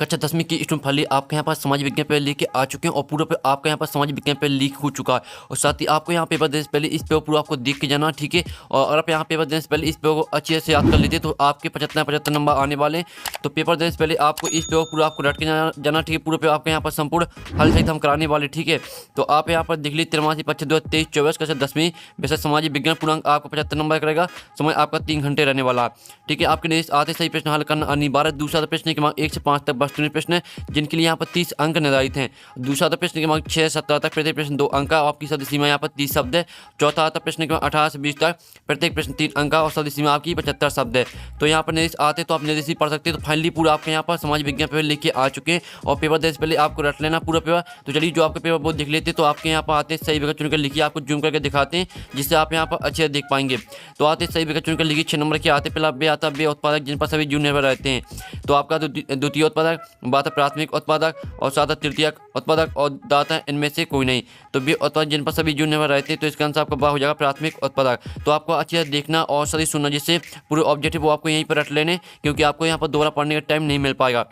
कक्षा 10वीं की स्टूडेंट फाइल आपके यहाँ पास समाज विज्ञान पेपर लेके आ चुके हैं और पूरा पे आपका यहाँ पर समाज विज्ञान पेपर लीक हो चुका है। और साथ ही आपको यहाँ पेपर देने से पहले इस पेपर पूरा आपको देख के जाना, ठीक है। और अगर आप यहाँ पेपर देने से पहले इस पेपर को अच्छे से याद कर लेते तो आपके 75 नंबर आने वाले हैं। तो पेपर देने से पहले आपको इस पेपर पूरा आपको रट के जाना, ठीक है। पूरे पेपर आपके यहाँ पर संपूर्ण हल सहित हम कराने वाले, ठीक है। तो आप यहाँ पर देख लीजिए 83 25 2023 कक्षा 10वीं वैसे सामाजिक विज्ञान पूर्णांक आपको 75 नंबर करेगा। समय आपका 3 घंटे रहने वाला है, ठीक है। आपके निर्देश आते सही प्रश्न हल करना अनिवार्य। दूसरा प्रश्न के मार्क 1 से 5 तक वस्तुनिष्ठ प्रश्न है जिनके लिए यहाँ पर 30 अंक निर्धारित हैं। दूसरा प्रश्न के मार्क 6 से 17 तक, प्रत्येक प्रश्न 2 अंक का। आपकी शब्द सीमा यहाँ पर 30 शब्द है। चौथा आता प्रश्न के मार्क 18 से 20 तक, प्रत्येक प्रश्न 3 अंक का और शब्द सीमा आपकी 75 शब्द है। तो यहाँ पर निर्देश आते तो आप निर्देश ही पढ़ सकते हैं। तो फाइनली पूरा आपके यहाँ पर समाज विज्ञान पेपर लेके आ चुके हैं और पेपर देने से पहले आपको रट लेना पूरा पेपर। तो चलिए जो आपका पेपर बहुत देख लेते तो आपके यहाँ पर आते सही विकल्प चुनकर लिखिए, आपको जूम करके दिखाते हैं जिससे आप यहाँ पर अच्छे देख पाएंगे। तो आते सही विकल्प चुनकर लिखिए 6 नंबर के आते पहला बे आता बे उत्पादक जिन पर सभी जून निर्भर रहते हैं। तो आपका द्वितीय उत्पादक, बात प्राथमिक उत्पादक और सात तृतीयक उत्पादक और दाता इनमें से कोई नहीं। तो बे उत्पादक जिन पर सभी जून निर्भर रहते हैं तो इसका आंसर आपका बा हो जाएगा प्राथमिक उत्पादक। तो आपको अच्छे से देखना और सही सुनना जिससे पूरे ऑब्जेक्टिव वो आपको यहीं पर रट लेने, क्योंकि आपको यहाँ पर दोबारा पढ़ने का टाइम नहीं मिल पाएगा।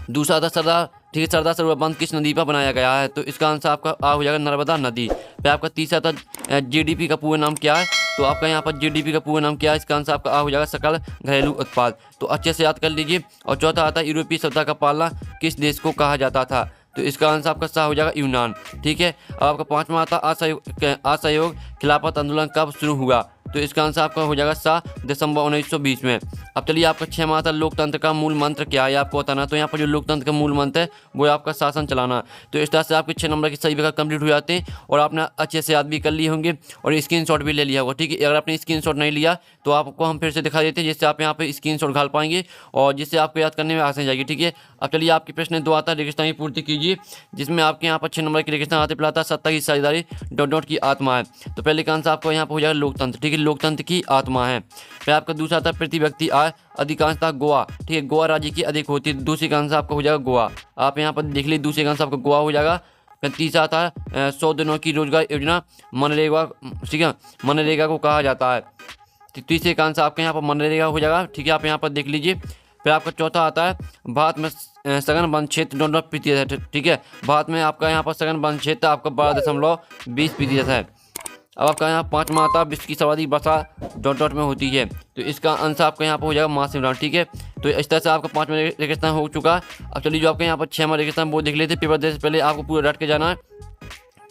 दूसरा था सरदार, ठीक है, सरदार सरोवर बांध किस नदी पर बनाया गया है? तो इसका आंसर आपका आ हो जाएगा नर्मदा नदी। फिर आपका तीसरा था जीडीपी का पूरा नाम क्या है? तो आपका यहाँ पर जीडीपी का पूरा नाम क्या है? इसका आंसर आपका आ हो जाएगा सकल घरेलू उत्पाद। तो अच्छे से याद कर लीजिए। और चौथा आता है यूरोपीय सभ्यता का पालना किस देश को कहा जाता था? तो इसका आंसर आपका सा हो जाएगा यूनान, ठीक है। अब आपका पांचवा आता असहयोग खिलाफत आंदोलन कब शुरू हुआ? तो इसका आंसर आपका हो जाएगा 7 दिसंबर 1920 में। अब चलिए आपका 6वां आता लोकतंत्र का मूल मंत्र क्या है आपको बताना। तो यहाँ पर जो लोकतंत्र का मूल मंत्र है वो है आपका शासन चलाना। तो इस तरह से आपके 6 नंबर के सही विकल्प कंप्लीट हो जाते हैं और आपने अच्छे से याद भी कर लिए होंगे और स्क्रीनशॉट भी ले लिया होगा, ठीक है। अगर आपने स्क्रीनशॉट नहीं लिया तो आपको हम फिर से दिखा देते हैं जिससे आप यहाँ पर स्क्रीनशॉट घाल पाएंगे और जिससे आपको याद करने में आसानी जाएगी, ठीक है। अब चलिए आपके प्रश्न 2 आता है रेगिस्तान की पूर्ति कीजिए, जिसमें आपके यहाँ पर 6 नंबर के रेगिस्तान आते पिलाता सत्ता की साझेदारी डॉट की आत्मा है। तो पहले का आंसर आपको यहाँ पर हो जाएगा लोकतंत्र, ठीक है, लोकतंत्र की आत्मा है। फिर आपका दूसरा था प्रति व्यक्ति आय अधिकांशतः गोवा, ठीक है, गोवा राज्य की अधिक होती है। दूसरे का आंसर आपका हो जाएगा गोवा। आप यहाँ पर देख लीजिए दूसरे का आंसर आपका गोवा हो जाएगा। फिर तीसरा था 100 दिनों की रोजगार योजना मनरेगा, ठीक है, मनरेगा को कहा जाता है। तीसरे का आंसर आपके यहाँ पर मनरेगा हो जाएगा, ठीक है, आप यहाँ पर देख लीजिए। फिर आपका चौथा आता है भारत में सघन वन क्षेत्र डॉट प्रतिशत है, ठीक है। भारत में आपका यहाँ पर सघन वन क्षेत्र आपका 12.20% है। अब आपका यहाँ 5वां आता विश्व की सर्वाधिक वर्षा डॉट में होती है। तो इसका आंसर आपका यहाँ पर हो जाएगा मास इमरान, ठीक है। तो इस तरह से आपका 5वां रेगिस्तान हो चुका है। अब चलिए जो आपके यहाँ पर 6वां रेगिस्तान वो देख लेते। पेपर देने से पहले आपको पूरा रट के जाना है।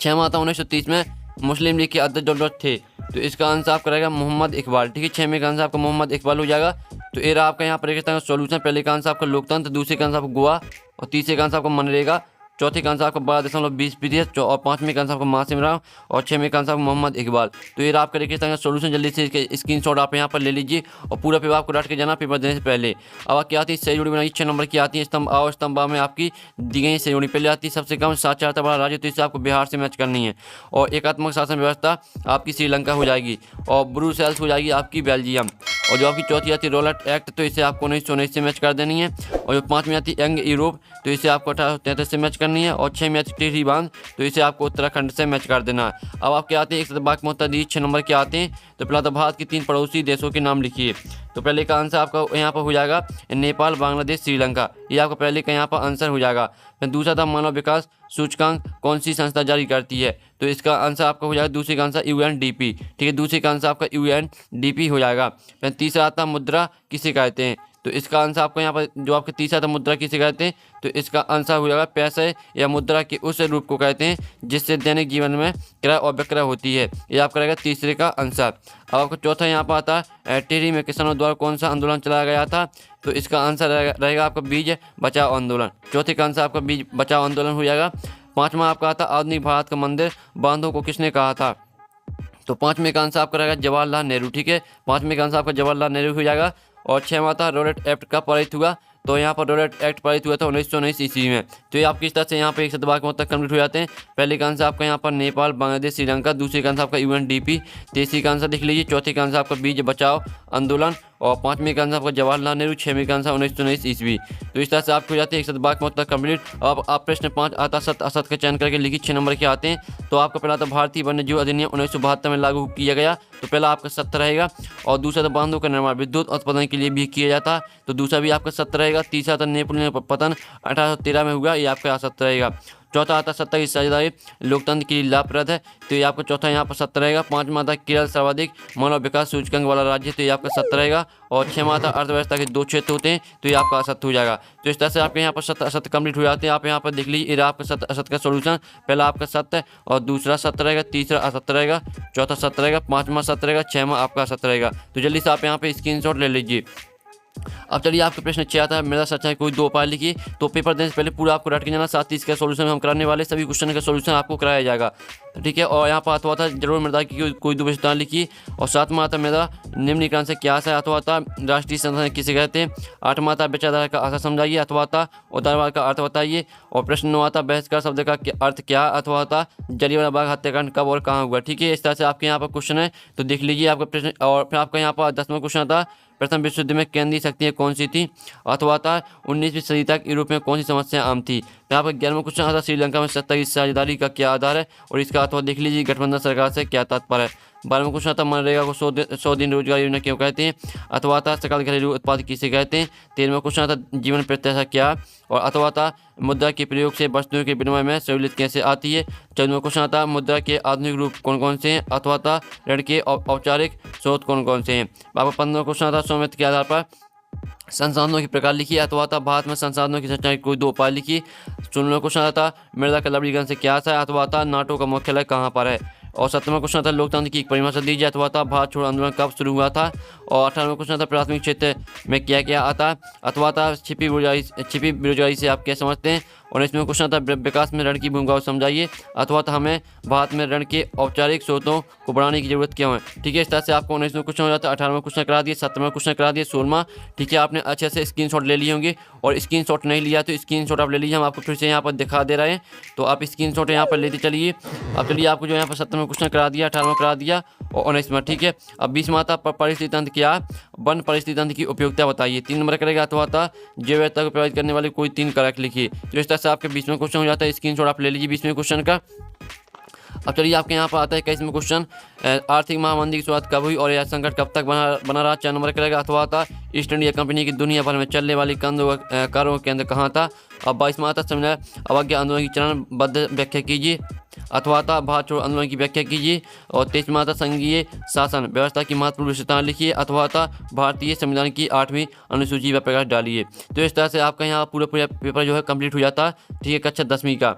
6वां आता 1930 में मुस्लिम लीग के अध्यक्ष डॉट थे। तो इसका आंसर आपका रहेगा मोहम्मद इकबाल, ठीक है। 6वें का आंसर आपका मोहम्मद इकबाल हो जाएगा। तो ये रहा आपका यहाँ पर रेगिस्तान का सॉल्यूशन। पहले का आंसर आपका लोकतंत्र, दूसरे का आंसर आपका गोवा और तीसरे का आंसर आपका मनरेगा, चौथे का आंसर आपका 12.20% और 5वें का आंसर आपका मास इमरान और 6वें का आंसर आपका मोहम्मद इकबाल। तो ये आपका रेगिस्तान का सॉल्यूशन। जल्दी से इसके स्क्रीनशॉट आप यहाँ पर ले लीजिए और पूरा पेपर आपको रट के जाना पेपर देने से पहले। अब क्या आती है सही जोड़ी बनाई 6 नंबर की आती है स्तंभ आ और स्तंभ में आपकी दी गई सही जोड़ी। पहले आती है सबसे कम 7 बड़ा राज्य, तो इससे आपको बिहार से मैच करनी है। और एकात्मक शासन व्यवस्था आपकी श्रीलंका हो जाएगी और ब्रुसेल्स हो जाएगी आपकी बेल्जियम। और जो आपकी चौथी आती है रॉलेट एक्ट, तो इसे आपको 1919 से मैच कर देनी है। और जो 5वीं आती है यंग यूरोप, तो इसे आपको 1833 से मैच करनी है। और 6वीं आती है टिहरी बांध, तो इसे आपको उत्तराखंड से मैच कर देना है। अब आपके आते हैं 1 मुतअद्दिद 6 नंबर के आते हैं। तो पहला तो भारत के 3 पड़ोसी देशों के नाम लिखिए। तो पहले का आंसर आपका यहाँ पर हो जाएगा नेपाल, बांग्लादेश, श्रीलंका। ये आपका पहले का यहाँ पर आंसर हो जाएगा। फिर दूसरा था मानव विकास सूचकांक कौन सी संस्था जारी करती है? तो इसका आंसर आपका हो जाएगा दूसरे का आंसर UNDP, ठीक है, दूसरे का आंसर आपका UNDP हो जाएगा। फिर तीसरा आता मुद्रा किसे कहते हैं? तो इसका आंसर आपको यहाँ पर जो आपका तीसरा था मुद्रा किसे कहते हैं? तो इसका आंसर हो जाएगा पैसे या मुद्रा के उस रूप को कहते हैं जिससे दैनिक जीवन में क्रय और विक्रय होती है। ये आपका रहेगा तीसरे का आंसर। अब आपका चौथा यहाँ पर आता है टिहरी में किसानों द्वारा कौन सा आंदोलन चलाया गया था? तो इसका आंसर रहेगा आपका बीज बचाओ आंदोलन। चौथे का आंसर आपका बीज बचाओ आंदोलन हो जाएगा। 5वां आपका आता आधुनिक भारत का मंदिर बांधों को किसने कहा था? तो 5वें का आंसर आपका रहेगा जवाहरलाल नेहरू, ठीक है, 5वें का आंसर आपका जवाहरलाल नेहरू हो जाएगा। और 6वां था रॉलेट एक्ट का पारित हुआ। तो यहाँ पर रॉलेट एक्ट पारित हुआ था 1919 ईस्वी में। तो ये आपकी इस तरह से यहाँ पर 1 शतभाग तक कंप्लीट हो जाते हैं। पहले का आंसर आपका यहाँ पर नेपाल, बांग्लादेश, श्रीलंका, दूसरे का आंसर आपका UNDP, तीसरे का आंसर लिख लीजिए, चौथे का आंसर आपका बीज बचाओ आंदोलन और 5वीं का आंसर आपका जवाहरलाल नेहरू, 6वीं का आंसर 1919 ईस्वी। तो इस तरह से आपको हो जाते हैं 162 उत्तर कंप्लीट। अब आप प्रश्न 5 आता सत्य असत का चयन करके लिखिए 6 नंबर के आते हैं। तो आपका पहला था भारतीय वन्यजीव अधिनियम 1972 में लागू किया गया, तो पहला आपका सत्य रहेगा। और दूसरा था बांधों का निर्माण विद्युत उत्पादन के लिए भी किया जाता, तो दूसरा भी आपका सत्य रहेगा। तीसरा था नेपोलियन पतन 1813 में हुआ, ये आपका सत्य रहेगा। चौथा आता सत्ता की साझेदारी लोकतंत्र के लिए लाभप्रद है, तो ये आपका चौथा यहाँ पर सत्य रहेगा। पांचवा था केरल सर्वाधिक मानव विकास सूचकांक वाला राज्य, तो ये आपका सत्य रहेगा। और छठवां था अर्थव्यवस्था के 2 क्षेत्र होते हैं, तो ये आपका असत्य हो जाएगा। तो इस तरह से आपके यहाँ पर सत्य असत्य कंप्लीट हो जाते हैं। आप यहाँ पर देख लीजिए, ये आपका सत्य असत्य का सोल्यूशन। पहला आपका सत्य और दूसरा सत्य रहेगा, तीसरा असत्य रहेगा, चौथा सत्य रहेगा, पांचवा सत्य रहेगा, छठवां आपका असत्य रहेगा। तो जल्दी से आप यहाँ पे स्क्रीनशॉट ले लीजिए। अब चलिए आपका प्रश्न 6 आता है, मेरा सच है कोई 2 उपाय लिखिए। तो पेपर देने से पहले पूरा आपको रट के जाना, साथ ही इसका सोल्यूशन हम कराने वाले सभी क्वेश्चन का सोल्यूशन आपको कराया जाएगा, ठीक है। और यहाँ पर अथवा था जरूर मृदा की कोई 2 विशेषता लिखिए। और 7वां आता मेरा निम्नलिखित से क्या है, अथवा था राष्ट्रीय संगठन किसे कहते हैं। 8वां आता विचारधारा का आशा समझाइए, अथवा था उदारवाद का अर्थ बताइए। और प्रश्न 9 आता बहिष्कार शब्द का अर्थ क्या, अथवा था जलियांवाला बाग हत्याकांड कब और कहाँ हुआ, ठीक है। इस तरह से आपके यहाँ पर क्वेश्चन है, तो देख लीजिए आपका प्रश्न। और फिर आपका यहाँ पर 10वां क्वेश्चन आता प्रथम विश्व युद्ध में केंद्रीय शक्तियाँ कौन सी थी, अथवा था 19वीं सदी तक यूरोप में कौन सी समस्या आम थी। यहाँ पर 11वां क्वेश्चन आता श्रीलंका में सत्ता की साझेदारी का क्या आधार है, और इसका अथवा देख लीजिए गठबंधन सरकार से क्या तात्पर्य है। 12वां क्वेश्चन आता मनरेगा को 100 दिन रोजगार योजना क्यों कहते हैं, अथवा था सकल घरेलू उत्पाद किसे कहते हैं। 13वां क्वेश्चन आता जीवन प्रत्याशा क्या, और अथवा था मुद्रा के प्रयोग से वस्तुओं के विनिमय में सहूलियत कैसे आती है। 14वां क्वेश्चन आता मुद्रा के आधुनिक रूप कौन कौन से हैं, अथवा था ऋण के औपचारिक स्रोत कौन कौन से हैं। 15वां क्वेश्चन आता स्वामित्व के आधार पर संसाधनों के प्रकार लिखिए, अथवा था भारत में संसाधनों की संरचना के कोई 2 उपाय लिखिए। 16वां क्वेश्चन आता मृदा का लवणीकरण से क्या है, अथवा था नाटो का मुख्यालय कहाँ पर है। और 17वां क्वेश्चन था लोकतंत्र की एक परिभाषा दीजिए, अथवा था भारत छोड़ो आंदोलन कब शुरू हुआ था। और 18वां क्वेश्चन था प्राथमिक क्षेत्र में क्या क्या आता है, अथवा था छिपी बेरोजगारी से आप क्या समझते हैं। 19वां क्वेश्चन था विकास में ऋण की भूमिका को समझाइए, अथवा था हमें भारत में ऋण के औपचारिक स्रोतों को बढ़ाने की जरूरत क्यों है, ठीक है। इस तरह से आपको 19वां क्वेश्चन हो जाता है। 18वां क्वेश्चन करा दिए, 17वां क्वेश्चन करा दिए, 16वां, ठीक है। आपने अच्छे से स्क्रीनशॉट ले लिए होंगे, और स्क्रीनशॉट नहीं लिया तो स्क्रीनशॉट आप ले लीजिए, हम आपको फिर से यहाँ पर दिखा दे रहे हैं, तो आप स्क्रीनशॉट यहाँ पर लेते चलिए। अब चलिए आपको जो यहाँ पर 17वां क्वेश्चन करा दिया, 18वां करा दिया और 19वां, ठीक है। अब 20वां था परिस्थिति तंत्र क्या, वन परिस्थिति तंत्र की उपयोगिता बताइए। 3 नंबर करेगा, अथवा था जैव विविधता को प्रभावित करने वाले कोई 3 कारक लिखिए। तो इस तरह से आपके 20वां क्वेश्चन हो जाता है, स्क्रीनशॉट आप ले लीजिए 20वें क्वेश्चन का। अब चलिए आपके यहाँ पर आता है 21वां क्वेश्चन, आर्थिक महामंदी की शुरुआत कब हुई और यह संकट कब तक बना रहा। 4 नंबर करेगा, अथवा था ईस्ट इंडिया कंपनी की दुनिया भर में चलने वाली कारों का केंद्र कहाँ था। अब 22वां आता संविधान अवज्ञा आंदोलन की चरणबद्ध व्याख्या कीजिए, अथवा था भारत छोड़ो आंदोलन की व्याख्या कीजिए। और 23वां था संघीय शासन व्यवस्था की महत्वपूर्ण विशेषताएं लिखिए, अथवा था भारतीय संविधान की 8वीं अनुसूची पर प्रकाश डालिए। तो इस तरह से आपका यहाँ पूरा पेपर जो है कंप्लीट हो जाता है, ठीक है, कक्षा 10वीं का।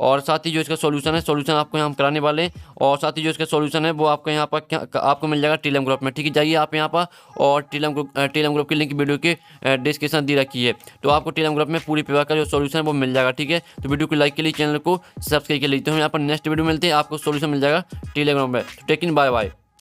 और साथ ही जो इसका सॉल्यूशन है, सॉल्यूशन आपको यहाँ हम कराने वाले हैं, और साथ ही जो इसका सॉल्यूशन है वो आपको यहाँ पर आपको मिल जाएगा टेलीग्राम ग्रुप में, ठीक है। जाइए आप यहाँ पर, और टेलीग्राम ग्रुप की लिंक वीडियो के डिस्क्रिप्शन दी रखी है, तो आपको टेलीग्राम ग्रुप में पूरी पेपर का जो सॉल्यूशन है वो मिल जाएगा, ठीक है। तो वीडियो को लाइक के लिए, चैनल को सब्सक्राइब के लिए, तो हम यहाँ पर नेक्स्ट वीडियो मिलते हैं, आपको सॉल्यूशन मिल जाएगा टेलीग्राम में। टेक इन, बाय बाय।